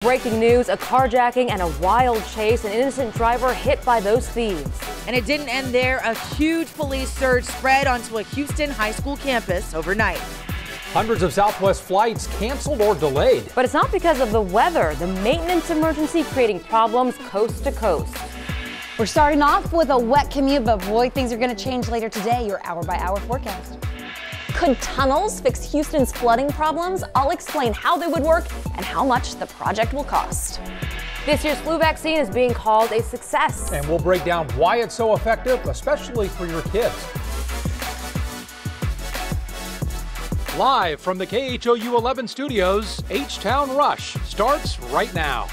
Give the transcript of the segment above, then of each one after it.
Breaking news, a carjacking and a wild chase, an innocent driver hit by those thieves. And it didn't end there. A huge police surge spread onto a Houston high school campus overnight. Hundreds of Southwest flights canceled or delayed. But it's not because of the weather. The maintenance emergency creating problems coast to coast. We're starting off with a wet commute, but boy, things are going to change later today. Your hour-by-hour forecast. Could tunnels fix Houston's flooding problems? I'll explain how they would work and how much the project will cost. This year's flu vaccine is being called a success. And we'll break down why it's so effective, especially for your kids. Live from the KHOU 11 studios, HTown Rush starts right now.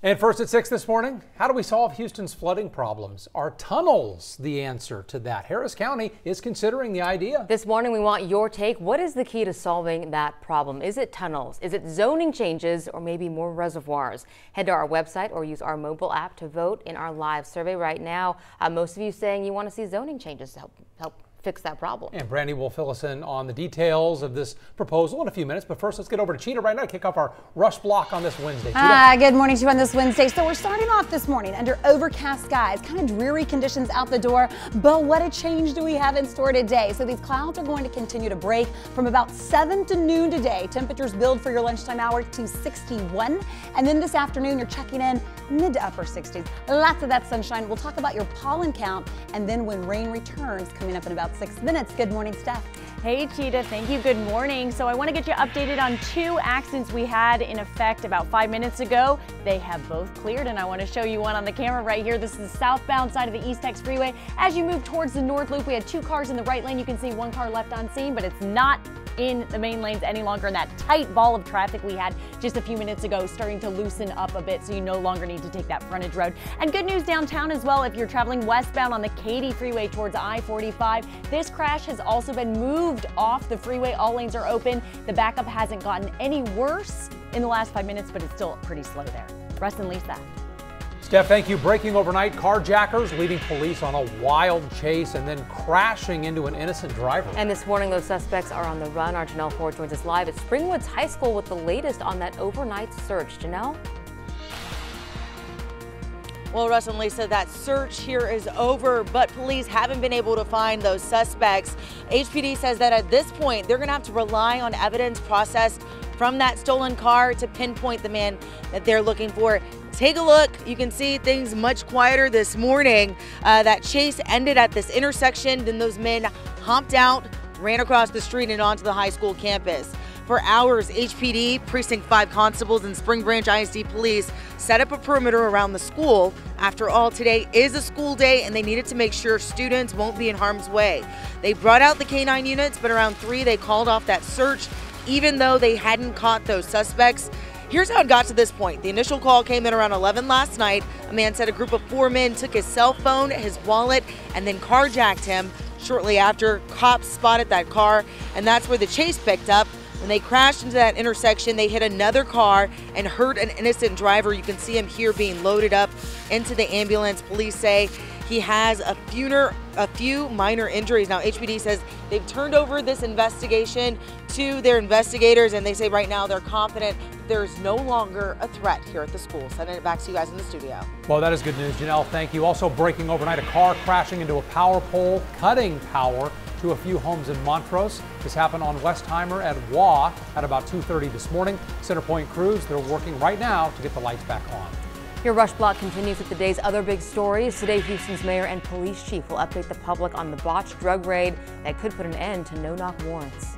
And first at 6 this morning, how do we solve Houston's flooding problems? Are tunnels the answer to that? Harris County is considering the idea. This morning, we want your take. What is the key to solving that problem? Is it tunnels? Is it zoning changes, or maybe more reservoirs? Head to our website or use our mobile app to vote in our live survey right now. Most of you saying you want to see zoning changes to help fix that problem. And Brandy will fill us in on the details of this proposal in a few minutes. But first, let's get over to Cheetah right now to kick off our rush block on this Wednesday. Good morning to you on this Wednesday. So we're starting off this morning under overcast skies, kind of dreary conditions out the door. But what a change do we have in store today? So these clouds are going to continue to break from about 7 to noon today. Temperatures build for your lunchtime hour to 61. And then this afternoon, you're checking in mid to upper 60s. Lots of that sunshine. We'll talk about your pollen count and then when rain returns coming up in about 6 minutes. Good morning, Steph. Hey, Cheetah. Thank you. Good morning. So I want to get you updated on 2 accidents we had in effect about 5 minutes ago. They have both cleared, and I want to show you one on the camera right here. This is the southbound side of the East Tex Freeway. As you move towards the North Loop, we had 2 cars in the right lane. You can see 1 car left on scene, but it's not in the main lanes any longer. And that tight ball of traffic we had just a few minutes ago starting to loosen up a bit, so you no longer need to take that frontage road. And good news downtown as well. If you're traveling westbound on the Katy Freeway towards I-45, this crash has also been moved off the freeway. All lanes are open. The backup hasn't gotten any worse in the last 5 minutes, but it's still pretty slow there. Russ and Lisa. Steph, thank you. Breaking overnight, carjackers leading police on a wild chase and then crashing into an innocent driver. And this morning, those suspects are on the run. Our Janelle Ford joins us live at Springwoods High School with the latest on that overnight search. Janelle? Well, Russ and Lisa, that search here is over, but police haven't been able to find those suspects. HPD says that at this point, they're going to have to rely on evidence processed from that stolen car to pinpoint the man that they're looking for. Take a look. You can see things much quieter this morning. That chase ended at this intersection. Then those men hopped out, ran across the street and onto the high school campus. For hours, HPD, Precinct 5 constables, and Spring Branch ISD police set up a perimeter around the school. After all, today is a school day and they needed to make sure students won't be in harm's way. They brought out the K9 units, but around 3 they called off that search even though they hadn't caught those suspects. Here's how it got to this point. The initial call came in around 11 last night. A man said a group of 4 men took his cell phone, his wallet, and then carjacked him. Shortly after, cops spotted that car, and that's where the chase picked up. When they crashed into that intersection, they hit another car and hurt an innocent driver. You can see him here being loaded up into the ambulance. Police say he has a few minor injuries. Now, HPD says they've turned over this investigation to their investigators, and they say right now they're confident there's no longer a threat here at the school. Sending it back to you guys in the studio. Well, that is good news, Janelle. Thank you. Also breaking overnight, a car crashing into a power pole, cutting power to a few homes in Montrose. This happened on Westheimer at WA at about 2:30 this morning. Centerpoint crews, they're working right now to get the lights back on. Your Rush Block continues with the day's other big stories. Today, Houston's mayor and police chief will update the public on the botched drug raid that could put an end to no-knock warrants.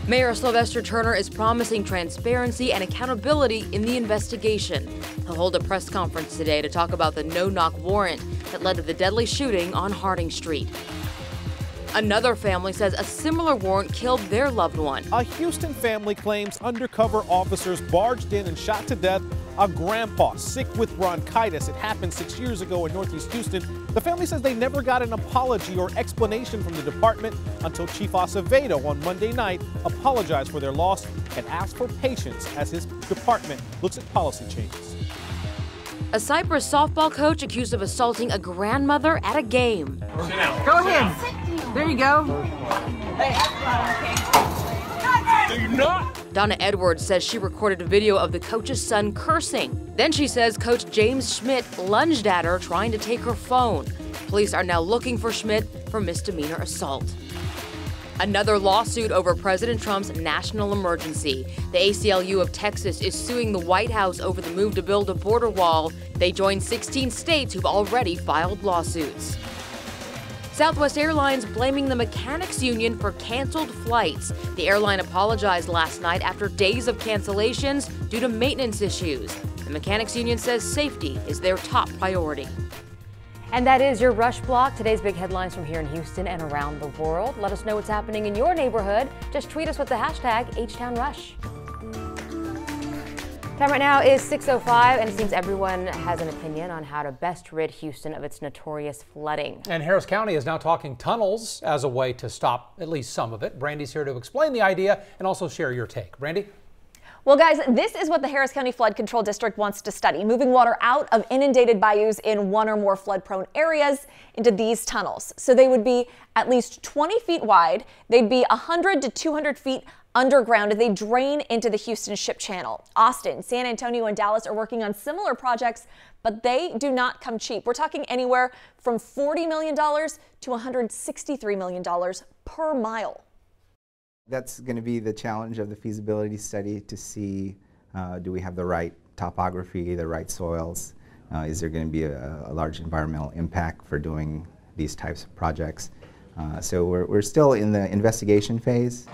Mayor Sylvester Turner is promising transparency and accountability in the investigation. He'll hold a press conference today to talk about the no-knock warrant that led to the deadly shooting on Harding Street. Another family says a similar warrant killed their loved one. A Houston family claims undercover officers barged in and shot to death a grandpa sick with bronchitis. It happened 6 years ago in Northeast Houston. The family says they never got an apology or explanation from the department until Chief Acevedo on Monday night apologized for their loss and asked for patience as his department looks at policy changes. A Cyprus softball coach accused of assaulting a grandmother at a game. Go ahead. There you go. Do you not? Donna Edwards says she recorded a video of the coach's son cursing. Then she says Coach James Schmidt lunged at her trying to take her phone. Police are now looking for Schmidt for misdemeanor assault. Another lawsuit over President Trump's national emergency. The ACLU of Texas is suing the White House over the move to build a border wall. They join 16 states who've already filed lawsuits. Southwest Airlines blaming the mechanics union for canceled flights. The airline apologized last night after days of cancellations due to maintenance issues. The mechanics union says safety is their top priority. And that is your Rush Block. Today's big headlines from here in Houston and around the world. Let us know what's happening in your neighborhood. Just tweet us with the hashtag HTown Rush. Time right now is 6:05, and it seems everyone has an opinion on how to best rid Houston of its notorious flooding. And Harris County is now talking tunnels as a way to stop at least some of it. Brandy's here to explain the idea and also share your take. Brandy? Well, guys, this is what the Harris County Flood Control District wants to study, moving water out of inundated bayous in one or more flood-prone areas into these tunnels. So they would be at least 20 feet wide. They'd be 100 to 200 feet underground, and they drain into the Houston Ship Channel. Austin, San Antonio, and Dallas are working on similar projects, but they do not come cheap. We're talking anywhere from $40 million to $163 million per mile. That's going to be the challenge of the feasibility study, to see do we have the right topography, the right soils, is there going to be a large environmental impact for doing these types of projects. So we're still in the investigation phase.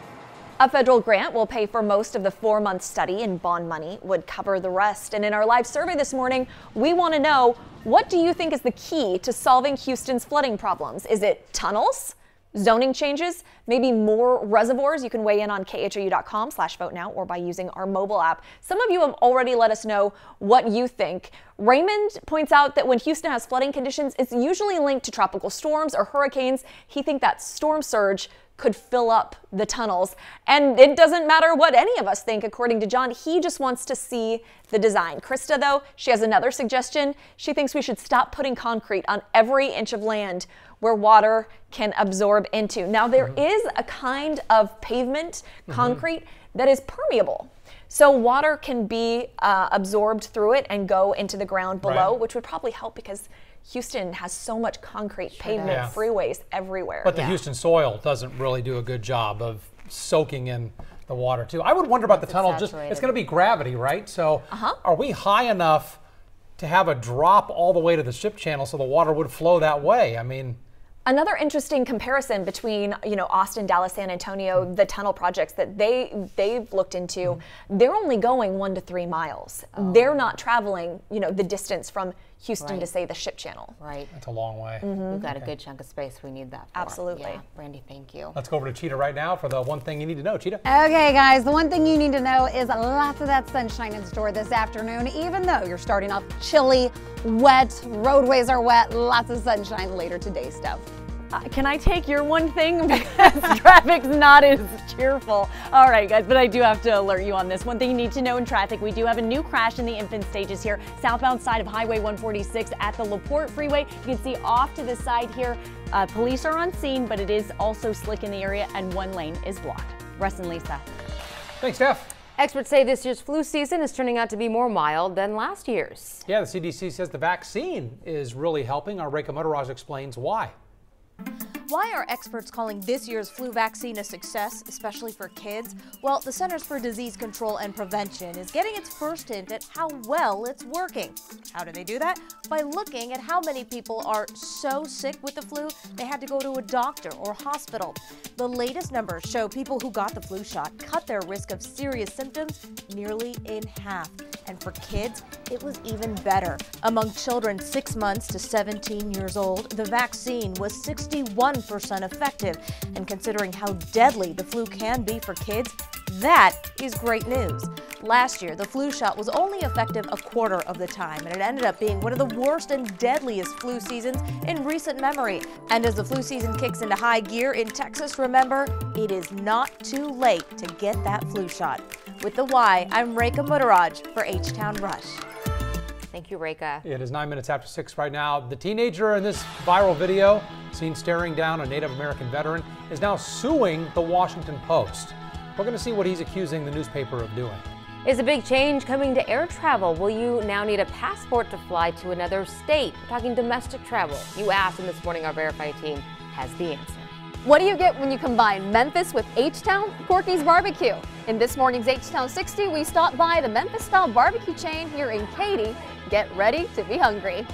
A federal grant will pay for most of the 4-month study, and bond money would cover the rest. And in our live survey this morning, we want to know, what do you think is the key to solving Houston's flooding problems? Is it tunnels? Zoning changes, maybe more reservoirs? You can weigh in on khou.com/vote-now or by using our mobile app. Some of you have already let us know what you think. Raymond points out that when Houston has flooding conditions, it's usually linked to tropical storms or hurricanes. He thinks that storm surge could fill up the tunnels. And it doesn't matter what any of us think, according to John. He just wants to see the design. Krista, though, she has another suggestion. She thinks we should stop putting concrete on every inch of land where water can absorb into. Now, there is a kind of pavement, concrete, that is permeable. So water can be absorbed through it and go into the ground below, which would probably help because Houston has so much concrete pavement, freeways everywhere. But the Houston soil doesn't really do a good job of soaking in the water, too. I would wonder about the tunnel. It's going to be gravity, right? So are we high enough to have a drop all the way to the ship channel so the water would flow that way? I mean... Another interesting comparison between, Austin, Dallas, San Antonio, the tunnel projects that they've looked into, they're only going 1 to 3 miles. They're not traveling, the distance from Houston to, say, the Ship Channel. Right. That's a long way. We've got a good chunk of space we need that for. Absolutely. Yeah. Brandy, thank you. Let's go over to Cheetah right now for the one thing you need to know. Cheetah. Okay, guys, the one thing you need to know is lots of that sunshine in store this afternoon. Even though you're starting off chilly, wet, roadways are wet, lots of sunshine later today, Steph. Can I take your one thing? Because traffic's not as cheerful. All right, guys, but I do have to alert you on this. One thing you need to know in traffic, we do have a new crash in the infant stages here, southbound side of Highway 146 at the LaPorte Freeway. You can see off to the side here, police are on scene, but it is also slick in the area and one lane is blocked. Russ and Lisa. Thanks, Steph. Experts say this year's flu season is turning out to be more mild than last year's. Yeah, the CDC says the vaccine is really helping. Our Reka Motoraj explains why. Why are experts calling this year's flu vaccine a success, especially for kids? Well, the Centers for Disease Control and Prevention is getting its first hint at how well it's working. How do they do that? By looking at how many people are so sick with the flu they had to go to a doctor or hospital. The latest numbers show people who got the flu shot cut their risk of serious symptoms nearly in half. And for kids, it was even better. Among children 6 months to 17 years old, the vaccine was 61% effective. And considering how deadly the flu can be for kids, that is great news. Last year, the flu shot was only effective a quarter of the time, and it ended up being one of the worst and deadliest flu seasons in recent memory. And as the flu season kicks into high gear in Texas, remember, it is not too late to get that flu shot. With the Y, I'm Reka Motoraj for HTown Rush. Thank you, Reka. It is 9 minutes after 6 right now. The teenager in this viral video, seen staring down a Native American veteran, is now suing the Washington Post. We're going to see what he's accusing the newspaper of doing. Is a big change coming to air travel? Will you now need a passport to fly to another state? We're talking domestic travel. You asked, and this morning our Verify team has the answer. What do you get when you combine Memphis with H-Town? Corky's Barbecue. In this morning's HTown 60, we stopped by the Memphis-style barbecue chain here in Katy. Get ready to be hungry.